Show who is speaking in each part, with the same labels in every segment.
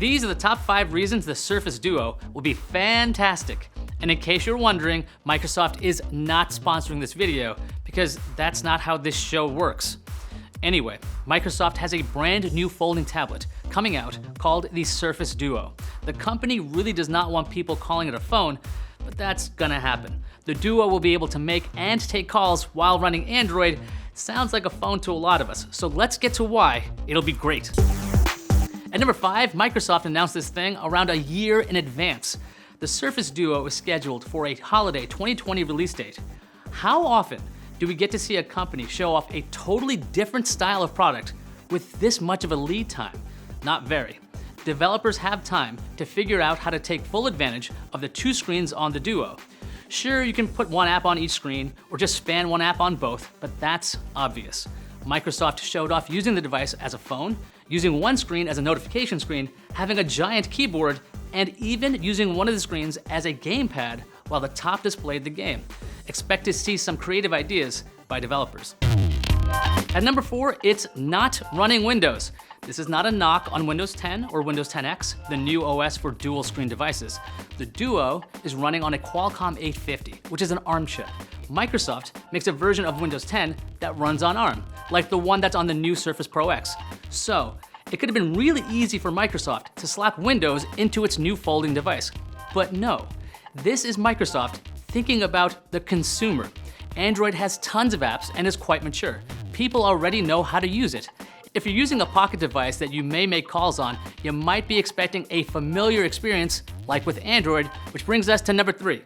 Speaker 1: These are the top 5 reasons the Surface Duo will be fantastic. And in case you're wondering, Microsoft is not sponsoring this video because that's not how this show works. Anyway, Microsoft has a brand new folding tablet coming out called the Surface Duo. The company really does not want people calling it a phone, but that's gonna happen. The Duo will be able to make and take calls while running Android. Sounds like a phone to a lot of us, so let's get to why it'll be great. At number 5, Microsoft announced this thing around a year in advance. The Surface Duo is scheduled for a holiday 2020 release date. How often do we get to see a company show off a totally different style of product with this much of a lead time? Not very. Developers have time to figure out how to take full advantage of the 2 screens on the Duo. Sure, you can put one app on each screen or just span one app on both, but that's obvious. Microsoft showed off using the device as a phone, using one screen as a notification screen, having a giant keyboard, and even using one of the screens as a gamepad while the top displayed the game. Expect to see some creative ideas by developers. At number 4, it's not running Windows. This is not a knock on Windows 10 or Windows 10X, the new OS for dual screen devices. The Duo is running on a Qualcomm 850, which is an ARM chip. Microsoft makes a version of Windows 10 that runs on ARM, like the one that's on the new Surface Pro X. So, it could have been really easy for Microsoft to slap Windows into its new folding device. But no, this is Microsoft thinking about the consumer. Android has tons of apps and is quite mature. People already know how to use it. If you're using a pocket device that you may make calls on, you might be expecting a familiar experience like with Android, which brings us to number 3.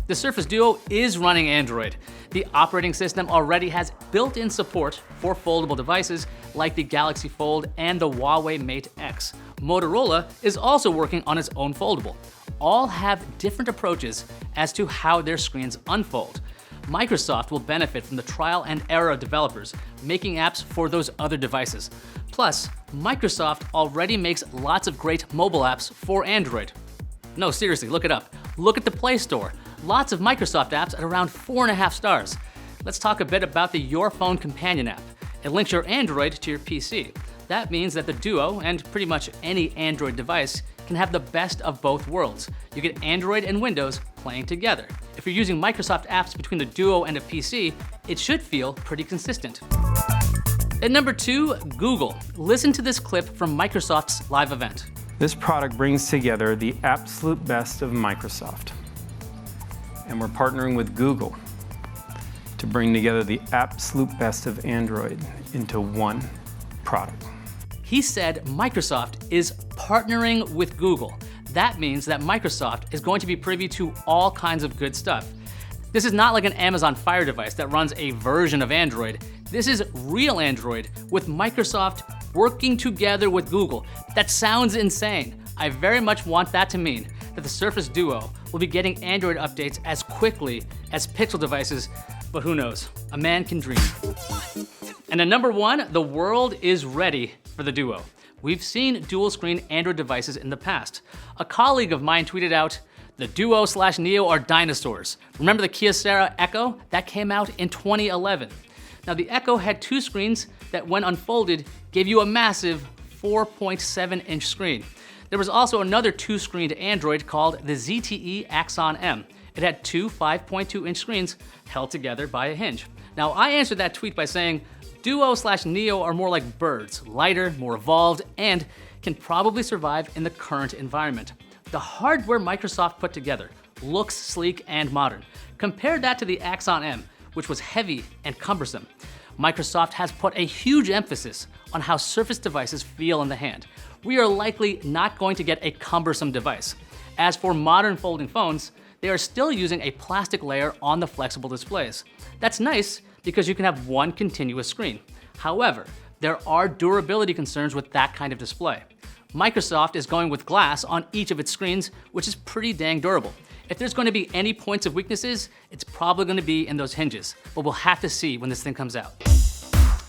Speaker 1: The Surface Duo is running Android. The operating system already has built-in support for foldable devices like the Galaxy Fold and the Huawei Mate X. Motorola is also working on its own foldable. All have different approaches as to how their screens unfold. Microsoft will benefit from the trial and error of developers making apps for those other devices. Plus, Microsoft already makes lots of great mobile apps for Android. No, seriously, look it up. Look at the Play Store. Lots of Microsoft apps at around 4.5 stars. Let's talk a bit about the Your Phone Companion app. It links your Android to your PC. That means that the Duo, and pretty much any Android device, can have the best of both worlds. You get Android and Windows playing together. If you're using Microsoft apps between the Duo and a PC, it should feel pretty consistent. At number 2, Google. Listen to this clip from Microsoft's live event.
Speaker 2: This product brings together the absolute best of Microsoft. And we're partnering with Google to bring together the absolute best of Android into one product.
Speaker 1: He said Microsoft is partnering with Google. That means that Microsoft is going to be privy to all kinds of good stuff. This is not like an Amazon Fire device that runs a version of Android. This is real Android with Microsoft working together with Google. That sounds insane. I very much want that to mean that the Surface Duo will be getting Android updates as quickly as Pixel devices, but who knows? A man can dream. And at number 1, the world is ready for the Duo. We've seen dual screen Android devices in the past. A colleague of mine tweeted out, "The Duo/Neo are dinosaurs." Remember the Kyocera Echo? That came out in 2011. Now the Echo had 2 screens that when unfolded gave you a massive 4.7-inch screen. There was also another 2-screened Android called the ZTE Axon M. It had 2 5.2-inch screens held together by a hinge. Now I answered that tweet by saying, Duo/Neo are more like birds, lighter, more evolved, and can probably survive in the current environment. The hardware Microsoft put together looks sleek and modern. Compare that to the Axon M, which was heavy and cumbersome. Microsoft has put a huge emphasis on how Surface devices feel in the hand. We are likely not going to get a cumbersome device. As for modern folding phones, they are still using a plastic layer on the flexible displays. That's nice because you can have one continuous screen. However, there are durability concerns with that kind of display. Microsoft is going with glass on each of its screens, which is pretty dang durable. If there's going to be any points of weaknesses, it's probably going to be in those hinges, but we'll have to see when this thing comes out.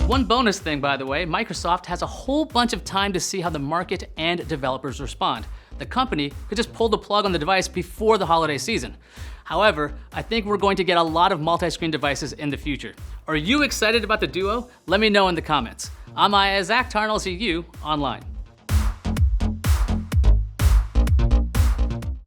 Speaker 1: One bonus thing, by the way, Microsoft has a whole bunch of time to see how the market and developers respond. The company could just pull the plug on the device before the holiday season. However, I think we're going to get a lot of multi-screen devices in the future. Are you excited about the Duo? Let me know in the comments. I'm Zach Tarn, I'll see you online.